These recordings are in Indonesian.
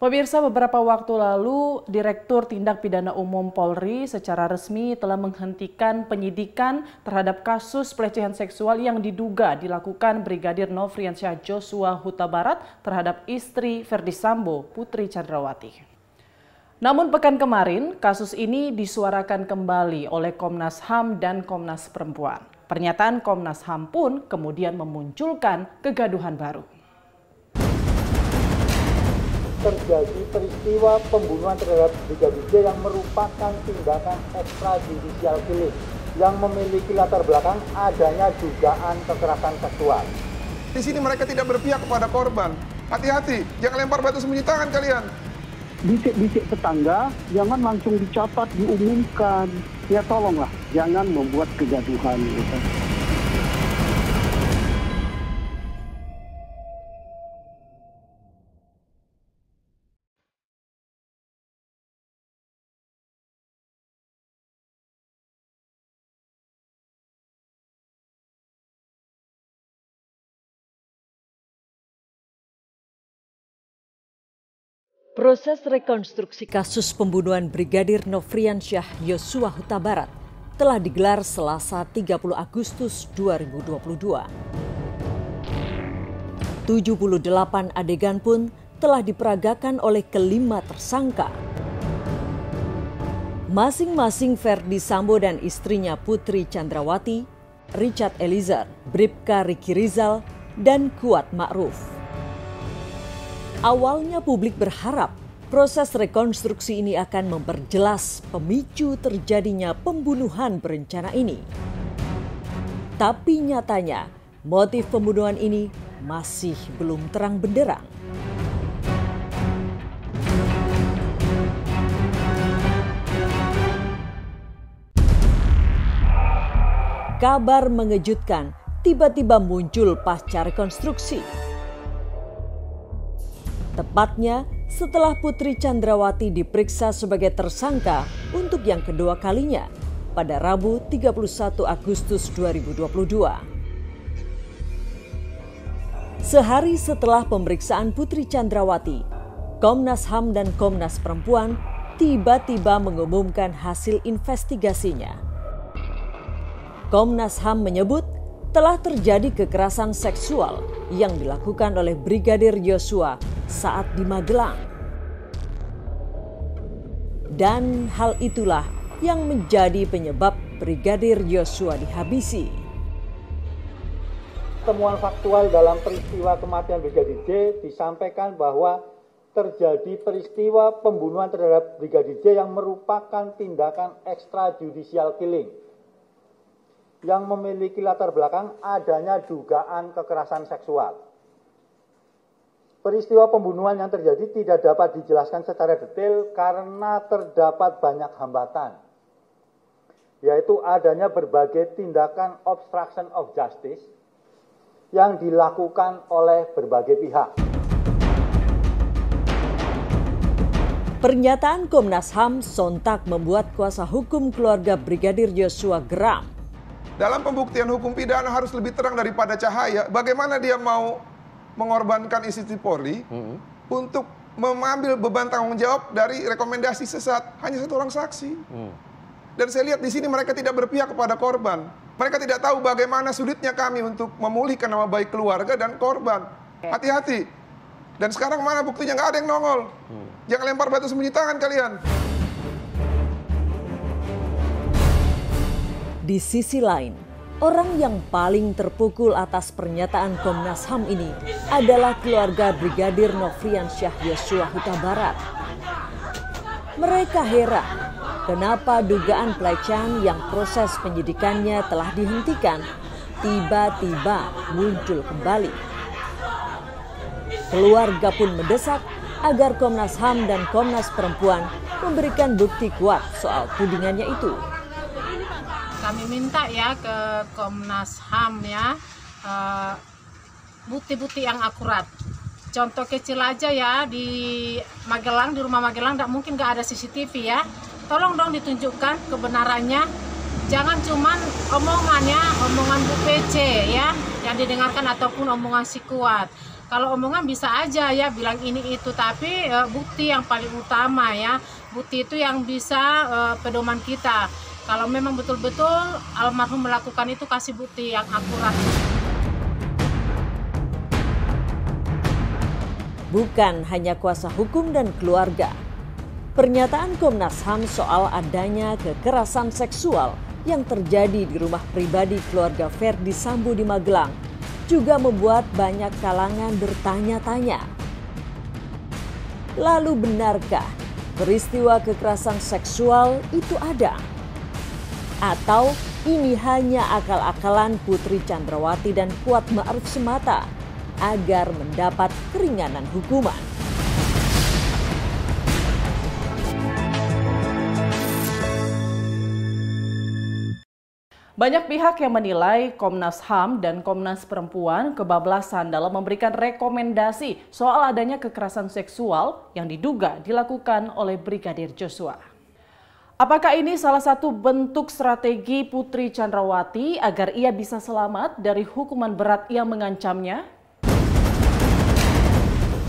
Pemirsa, beberapa waktu lalu Direktur Tindak Pidana Umum Polri secara resmi telah menghentikan penyidikan terhadap kasus pelecehan seksual yang diduga dilakukan Brigadir Nofriansyah Joshua Huta Barat terhadap istri Ferdy Sambo, Putri Chandrawati. Namun pekan kemarin, kasus ini disuarakan kembali oleh Komnas HAM dan Komnas Perempuan. Pernyataan Komnas HAM pun kemudian memunculkan kegaduhan baru. Terjadi peristiwa pembunuhan terhadap Brigadir J yang merupakan tindakan ekstrajudisial killing yang memiliki latar belakang adanya dugaan kekerasan seksual. Di sini mereka tidak berpihak kepada korban. Hati-hati, jangan lempar batu sembunyi tangan kalian. Bisik-bisik tetangga, jangan langsung dicatat, diumumkan. Ya tolonglah, jangan membuat kegaduhan. Gitu. Proses rekonstruksi kasus pembunuhan Brigadir Nofriansyah Joshua Huta Barat telah digelar Selasa 30 Agustus 2022. 78 adegan pun telah diperagakan oleh kelima tersangka. Masing-masing Ferdy Sambo dan istrinya Putri Chandrawati, Richard Eliezer, Bribka Riki Rizal, dan Kuat Ma'ruf. Awalnya publik berharap proses rekonstruksi ini akan memperjelas pemicu terjadinya pembunuhan berencana ini. Tapi nyatanya motif pembunuhan ini masih belum terang benderang. Kabar mengejutkan tiba-tiba muncul pasca rekonstruksi. Tepatnya setelah Putri Chandrawati diperiksa sebagai tersangka untuk yang kedua kalinya pada Rabu 31 Agustus 2022. Sehari setelah pemeriksaan Putri Chandrawati, Komnas HAM dan Komnas Perempuan tiba-tiba mengumumkan hasil investigasinya. Komnas HAM menyebut telah terjadi kekerasan seksual yang dilakukan oleh Brigadir Joshua saat di Magelang. Dan hal itulah yang menjadi penyebab Brigadir Joshua dihabisi. Temuan faktual dalam peristiwa kematian Brigadir J disampaikan bahwa terjadi peristiwa pembunuhan terhadap Brigadir J yang merupakan tindakan ekstrajudisial killing yang memiliki latar belakang adanya dugaan kekerasan seksual. Peristiwa pembunuhan yang terjadi tidak dapat dijelaskan secara detail karena terdapat banyak hambatan, yaitu adanya berbagai tindakan obstruction of justice yang dilakukan oleh berbagai pihak. Pernyataan Komnas HAM sontak membuat kuasa hukum keluarga Brigadir Joshua geram. Dalam pembuktian hukum pidana harus lebih terang daripada cahaya. Bagaimana dia mau mengorbankan institusi Polri untuk mengambil beban tanggung jawab dari rekomendasi sesat hanya satu orang saksi. Dan saya lihat di sini mereka tidak berpihak kepada korban. Mereka tidak tahu bagaimana sulitnya kami untuk memulihkan nama baik keluarga dan korban. Hati-hati. Dan sekarang mana buktinya, nggak ada yang nongol. Jangan lempar batu sembunyi tangan kalian. Di sisi lain, orang yang paling terpukul atas pernyataan Komnas HAM ini adalah keluarga Brigadir Nofriansyah Joshua Huta Barat. Mereka heran kenapa dugaan pelecehan yang proses penyidikannya telah dihentikan tiba-tiba muncul kembali. Keluarga pun mendesak agar Komnas HAM dan Komnas Perempuan memberikan bukti kuat soal tudingannya itu. Kami minta ya ke Komnas HAM ya bukti-bukti yang akurat. Contoh kecil aja ya di Magelang, di rumah Magelang mungkin nggak ada CCTV ya. Tolong dong ditunjukkan kebenarannya. Jangan cuman omongan Bu PC ya yang didengarkan ataupun omongan si Kuat. Kalau omongan bisa aja ya bilang ini itu, tapi bukti yang paling utama ya. Bukti itu yang bisa pedoman kita. Kalau memang betul-betul almarhum melakukan itu, kasih bukti yang akurat. Bukan hanya kuasa hukum dan keluarga. Pernyataan Komnas HAM soal adanya kekerasan seksual yang terjadi di rumah pribadi keluarga Ferdi Sambo di Magelang juga membuat banyak kalangan bertanya-tanya. Lalu benarkah peristiwa kekerasan seksual itu ada? Atau ini hanya akal-akalan Putri Chandrawati dan Kuat Ma'ruf semata agar mendapat keringanan hukuman? Banyak pihak yang menilai Komnas HAM dan Komnas Perempuan kebablasan dalam memberikan rekomendasi soal adanya kekerasan seksual yang diduga dilakukan oleh Brigadir Joshua. Apakah ini salah satu bentuk strategi Putri Chandrawati agar ia bisa selamat dari hukuman berat yang mengancamnya?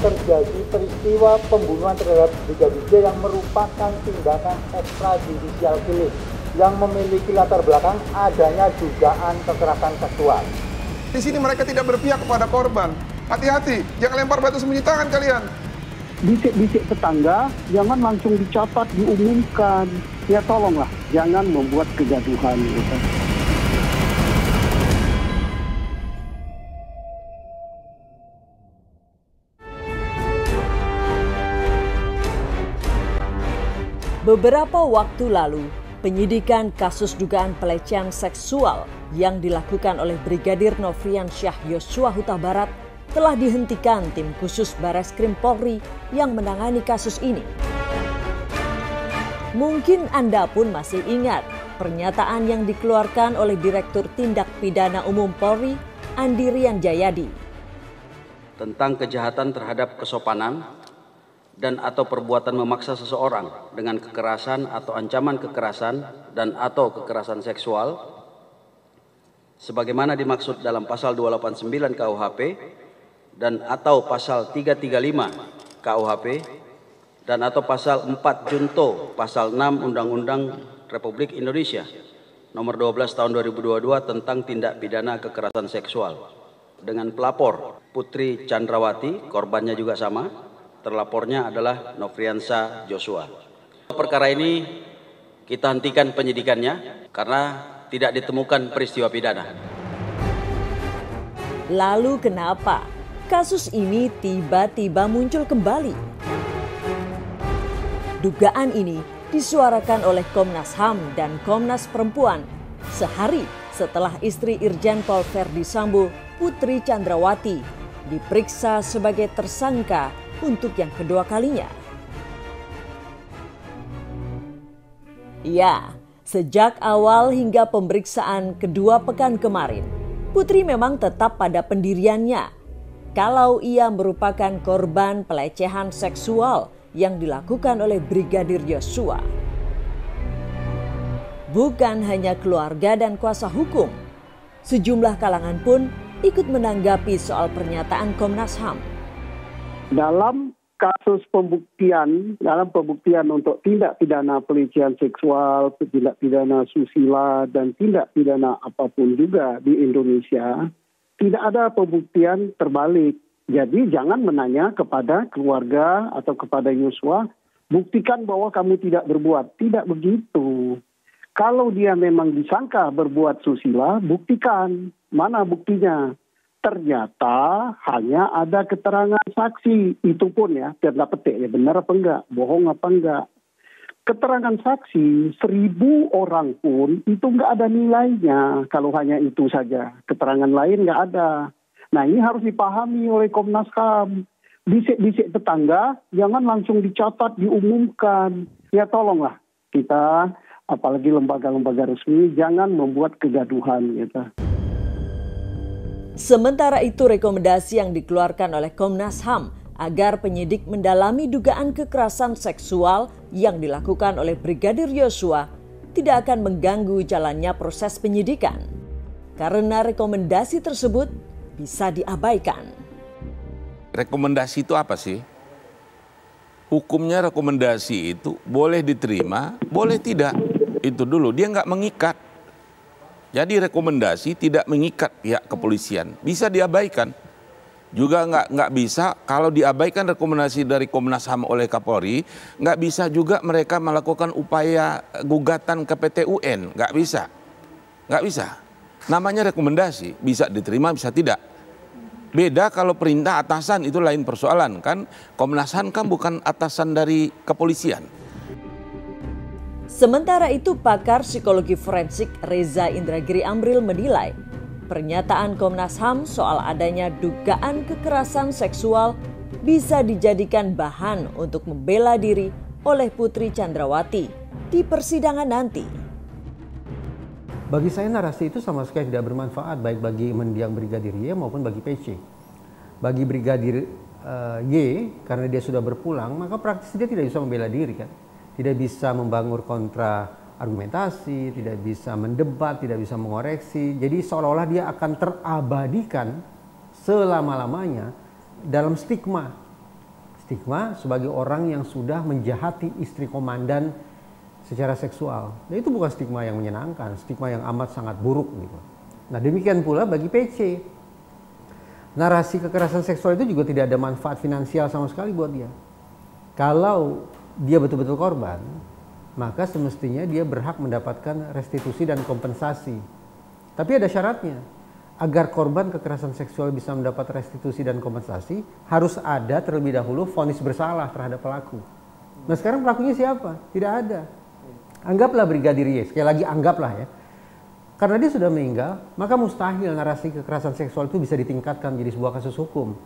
Terjadi peristiwa pembunuhan terhadap Brigadir J yang merupakan tindakan ekstrajudisial killing yang memiliki latar belakang adanya dugaan kekerasan seksual. Di sini mereka tidak berpihak kepada korban. Hati-hati, jangan lempar batu sembunyi tangan kalian. Bisik-bisik tetangga, jangan langsung dicatat, diumumkan. Ya tolonglah, jangan membuat kegaduhan. Gitu. Beberapa waktu lalu, penyidikan kasus dugaan pelecehan seksual yang dilakukan oleh Brigadir Nofriansyah Yosua Huta Barat telah dihentikan tim khusus Bareskrim Polri yang menangani kasus ini. Mungkin Anda pun masih ingat pernyataan yang dikeluarkan oleh Direktur Tindak Pidana Umum Polri, Andi Rian Jayadi, tentang kejahatan terhadap kesopanan dan atau perbuatan memaksa seseorang dengan kekerasan atau ancaman kekerasan dan atau kekerasan seksual sebagaimana dimaksud dalam pasal 289 KUHP dan atau pasal 335 KUHP dan atau pasal 4 Junto pasal 6 Undang-Undang Republik Indonesia nomor 12 tahun 2022 tentang tindak pidana kekerasan seksual dengan pelapor Putri Chandrawati, korbannya juga sama. Terlapornya adalah Nofriansyah Joshua. Perkara ini kita hentikan penyidikannya karena tidak ditemukan peristiwa pidana. Lalu kenapa kasus ini tiba-tiba muncul kembali? Dugaan ini disuarakan oleh Komnas HAM dan Komnas Perempuan sehari setelah istri Irjen Pol Ferdi Sambo, Putri Chandrawati, diperiksa sebagai tersangka untuk yang kedua kalinya. Ya, sejak awal hingga pemeriksaan kedua pekan kemarin, Putri memang tetap pada pendiriannya kalau ia merupakan korban pelecehan seksual yang dilakukan oleh Brigadir Joshua. Bukan hanya keluarga dan kuasa hukum, sejumlah kalangan pun ikut menanggapi soal pernyataan Komnas HAM. Dalam kasus pembuktian, dalam pembuktian untuk tindak pidana pelecehan seksual, tindak pidana susila, dan tindak pidana apapun juga di Indonesia, tidak ada pembuktian terbalik. Jadi jangan menanya kepada keluarga atau kepada Yosua, buktikan bahwa kamu tidak berbuat. Tidak begitu. Kalau dia memang disangka berbuat susila, buktikan. Mana buktinya? Ternyata hanya ada keterangan saksi. Itu pun ya, tanda petik ya, benar apa enggak, bohong apa enggak. Keterangan saksi 1.000 orang pun itu enggak ada nilainya kalau hanya itu saja. Keterangan lain enggak ada. Nah ini harus dipahami oleh Komnas HAM. Bisik-bisik tetangga jangan langsung dicatat, diumumkan. Ya tolonglah kita, apalagi lembaga-lembaga resmi, jangan membuat kegaduhan gitu. Sementara itu rekomendasi yang dikeluarkan oleh Komnas HAM agar penyidik mendalami dugaan kekerasan seksual yang dilakukan oleh Brigadir Joshua tidak akan mengganggu jalannya proses penyidikan. Karena rekomendasi tersebut bisa diabaikan. rekomendasi itu apa sih? Hukumnya rekomendasi itu boleh diterima, boleh tidak. Itu dulu, dia nggak mengikat. Jadi rekomendasi tidak mengikat pihak kepolisian, bisa diabaikan. Juga nggak bisa kalau diabaikan rekomendasi dari Komnas HAM oleh Kapolri, nggak bisa juga mereka melakukan upaya gugatan ke PT UN, nggak bisa. Nggak bisa. Namanya rekomendasi, bisa diterima, bisa tidak. Beda kalau perintah atasan, itu lain persoalan kan. Komnas HAM kan bukan atasan dari kepolisian. Sementara itu, pakar psikologi forensik Reza Indragiri Amril menilai pernyataan Komnas HAM soal adanya dugaan kekerasan seksual bisa dijadikan bahan untuk membela diri oleh Putri Chandrawati di persidangan nanti. Bagi saya narasi itu sama sekali tidak bermanfaat baik bagi mendiang Brigadir Y maupun bagi PC. Bagi Brigadir Y, karena dia sudah berpulang, maka praktis dia tidak bisa membela diri kan. Tidak bisa membangun kontra argumentasi, tidak bisa mendebat, tidak bisa mengoreksi. Jadi seolah-olah dia akan terabadikan selama-lamanya dalam stigma. Stigma sebagai orang yang sudah menjahati istri komandan secara seksual. Nah, itu bukan stigma yang menyenangkan, stigma yang amat sangat buruk gitu. Nah, demikian pula bagi PC. Narasi kekerasan seksual itu juga tidak ada manfaat finansial sama sekali buat dia. Kalau dia betul-betul korban, maka semestinya dia berhak mendapatkan restitusi dan kompensasi. Tapi ada syaratnya. Agar korban kekerasan seksual bisa mendapat restitusi dan kompensasi, harus ada terlebih dahulu vonis bersalah terhadap pelaku. Nah, sekarang pelakunya siapa? Tidak ada. Anggaplah Brigadir Y, sekali lagi anggaplah ya. Karena dia sudah meninggal, maka mustahil narasi kekerasan seksual itu bisa ditingkatkan menjadi sebuah kasus hukum.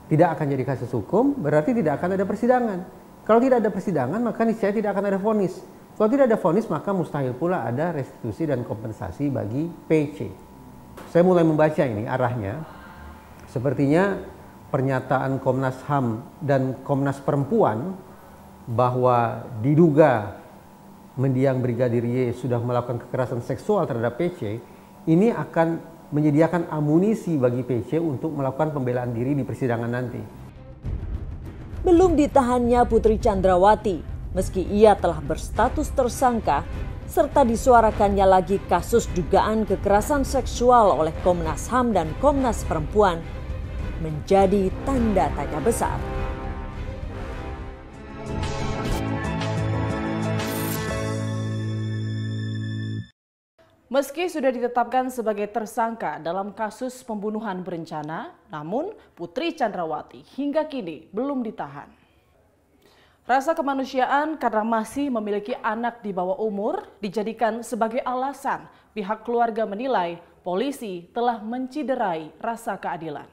Tidak akan jadi kasus hukum, berarti tidak akan ada persidangan. Kalau tidak ada persidangan, maka niscaya tidak akan ada vonis. Kalau tidak ada vonis, maka mustahil pula ada restitusi dan kompensasi bagi PC. Saya mulai membaca ini arahnya. Sepertinya pernyataan Komnas HAM dan Komnas Perempuan bahwa diduga mendiang Brigadir Y sudah melakukan kekerasan seksual terhadap PC, ini akan menyediakan amunisi bagi PC untuk melakukan pembelaan diri di persidangan nanti. Belum ditahannya Putri Chandrawati, meski ia telah berstatus tersangka, serta disuarakannya lagi kasus dugaan kekerasan seksual oleh Komnas HAM dan Komnas Perempuan, menjadi tanda tanya besar. Meski sudah ditetapkan sebagai tersangka dalam kasus pembunuhan berencana, namun Putri Chandrawati hingga kini belum ditahan. Rasa kemanusiaan karena masih memiliki anak di bawah umur dijadikan sebagai alasan pihak keluarga menilai polisi telah menciderai rasa keadilan.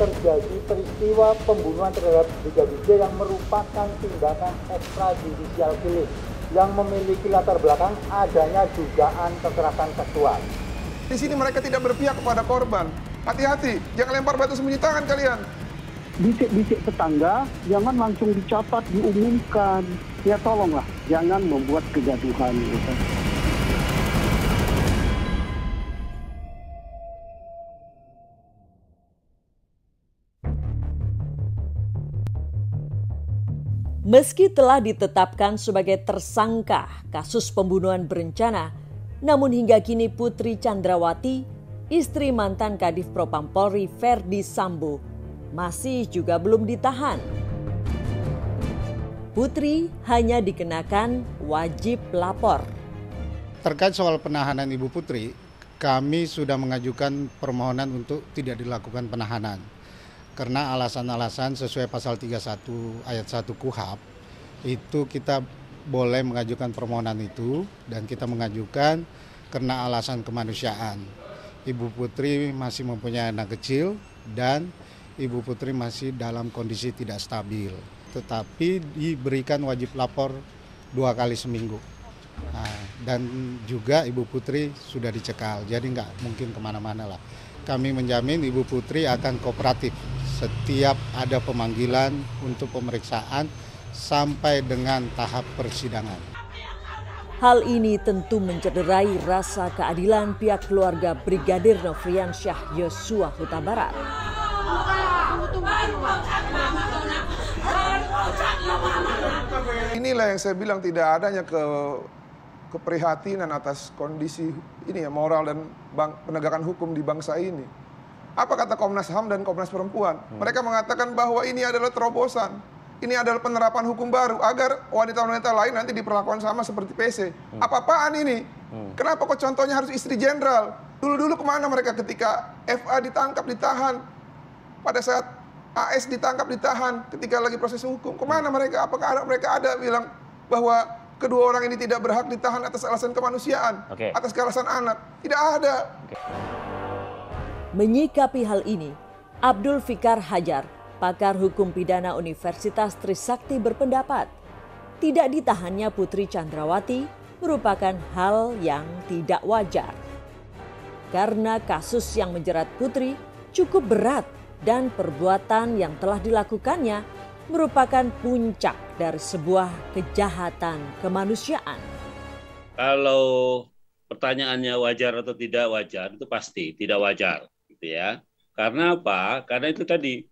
Terjadi peristiwa pembunuhan terhadap Brigadir J yang merupakan tindakan ekstrajudisial killing yang memiliki latar belakang adanya dugaan kekerasan seksual. Di sini mereka tidak berpihak kepada korban. Hati-hati, jangan lempar batu sembunyi tangan kalian. Bisik-bisik tetangga, jangan langsung dicatat, diumumkan. Ya tolonglah, jangan membuat kegaduhan. Gitu. Meski telah ditetapkan sebagai tersangka kasus pembunuhan berencana, namun hingga kini Putri Chandrawati, istri mantan Kadif Propam Polri Ferdi Sambo, masih juga belum ditahan. Putri hanya dikenakan wajib lapor. Terkait soal penahanan Ibu Putri, kami sudah mengajukan permohonan untuk tidak dilakukan penahanan. Karena alasan-alasan sesuai pasal 31 ayat 1 KUHP, itu kita boleh mengajukan permohonan itu, dan kita mengajukan karena alasan kemanusiaan. Ibu Putri masih mempunyai anak kecil dan Ibu Putri masih dalam kondisi tidak stabil. Tetapi diberikan wajib lapor 2 kali seminggu. Nah, dan juga Ibu Putri sudah dicekal, jadi nggak mungkin kemana-mana lah. Kami menjamin Ibu Putri akan kooperatif setiap ada pemanggilan untuk pemeriksaan sampai dengan tahap persidangan. Hal ini tentu mencederai rasa keadilan pihak keluarga Brigadir Nofriansyah Yosua Huta Barat. Inilah yang saya bilang tidak adanya keprihatinan atas kondisi ini ya, moral dan penegakan hukum di bangsa ini. Apa kata Komnas HAM dan Komnas Perempuan? Mereka mengatakan bahwa ini adalah terobosan. Ini adalah penerapan hukum baru agar wanita-wanita lain nanti diperlakukan sama seperti PC. Apa-apaan ini? Kenapa kok contohnya harus istri jenderal? Dulu-dulu kemana mereka ketika FA ditangkap, ditahan? Pada saat AS ditangkap, ditahan ketika lagi proses hukum. Kemana mereka? Apakah mereka ada bilang bahwa kedua orang ini tidak berhak ditahan atas alasan kemanusiaan? Atas alasan anak? Tidak ada. Menyikapi hal ini, Abdul Fikar Hajar, pakar hukum pidana Universitas Trisakti berpendapat, tidak ditahannya Putri Chandrawati merupakan hal yang tidak wajar. Karena kasus yang menjerat Putri cukup berat dan perbuatan yang telah dilakukannya merupakan puncak dari sebuah kejahatan kemanusiaan. Kalau pertanyaannya wajar atau tidak wajar, itu pasti tidak wajar. Gitu ya. Karena apa? Karena itu tadi,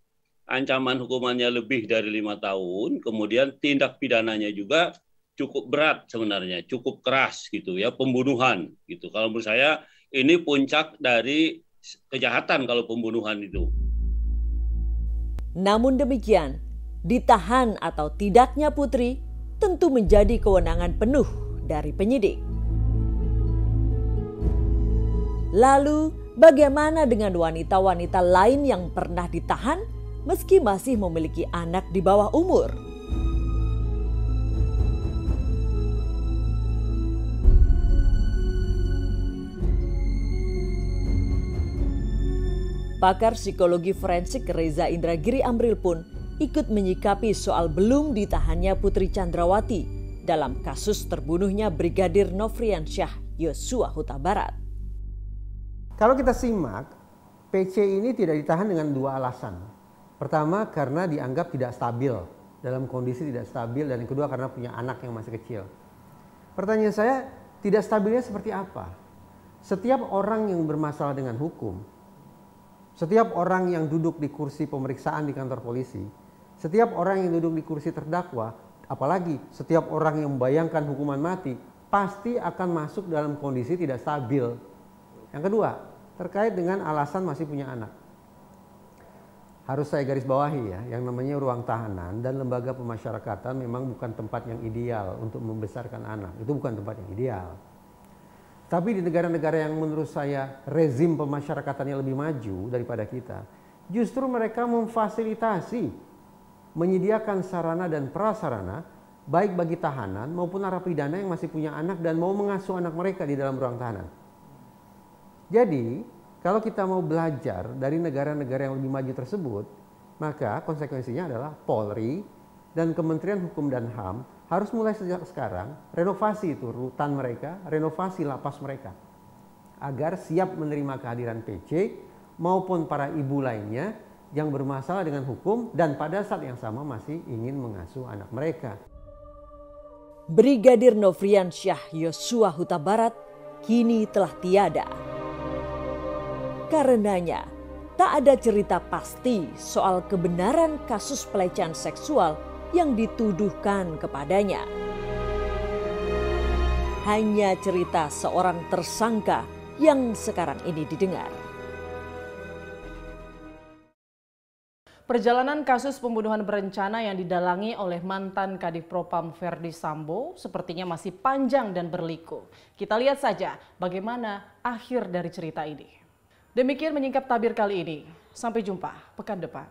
ancaman hukumannya lebih dari 5 tahun, kemudian tindak pidananya juga cukup berat sebenarnya, cukup keras gitu ya, pembunuhan gitu. Kalau menurut saya ini puncak dari kejahatan kalau pembunuhan itu. Namun demikian, ditahan atau tidaknya Putri tentu menjadi kewenangan penuh dari penyidik. Lalu, bagaimana dengan wanita-wanita lain yang pernah ditahan meski masih memiliki anak di bawah umur? Pakar psikologi forensik Reza Indragiri Amril pun ikut menyikapi soal belum ditahannya Putri Chandrawati dalam kasus terbunuhnya Brigadir Nofriansyah Yosua Huta Barat. Kalau kita simak, PC ini tidak ditahan dengan 2 alasan. Pertama, karena dianggap tidak stabil, dalam kondisi tidak stabil, dan yang kedua karena punya anak yang masih kecil. Pertanyaan saya, tidak stabilnya seperti apa? Setiap orang yang bermasalah dengan hukum, setiap orang yang duduk di kursi pemeriksaan di kantor polisi, setiap orang yang duduk di kursi terdakwa, apalagi setiap orang yang membayangkan hukuman mati, pasti akan masuk dalam kondisi tidak stabil. Yang kedua, terkait dengan alasan masih punya anak. Harus saya garis bawahi ya, yang namanya ruang tahanan dan lembaga pemasyarakatan memang bukan tempat yang ideal untuk membesarkan anak. Itu bukan tempat yang ideal. Tapi di negara-negara yang menurut saya rezim pemasyarakatannya lebih maju daripada kita, justru mereka memfasilitasi, menyediakan sarana dan prasarana baik bagi tahanan maupun narapidana yang masih punya anak dan mau mengasuh anak mereka di dalam ruang tahanan. Jadi, kalau kita mau belajar dari negara-negara yang lebih maju tersebut, maka konsekuensinya adalah Polri dan Kementerian Hukum dan HAM harus mulai sejak sekarang renovasi itu rutan mereka, renovasi lapas mereka agar siap menerima kehadiran PC maupun para ibu lainnya yang bermasalah dengan hukum dan pada saat yang sama masih ingin mengasuh anak mereka. Brigadir Nofriansyah Yosua Huta Barat kini telah tiada. Karenanya tak ada cerita pasti soal kebenaran kasus pelecehan seksual yang dituduhkan kepadanya. Hanya cerita seorang tersangka yang sekarang ini didengar. Perjalanan kasus pembunuhan berencana yang didalangi oleh mantan Kadif Propam Verdi Sambo sepertinya masih panjang dan berliku. Kita lihat saja bagaimana akhir dari cerita ini. Demikian menyingkap tabir kali ini. Sampai jumpa pekan depan.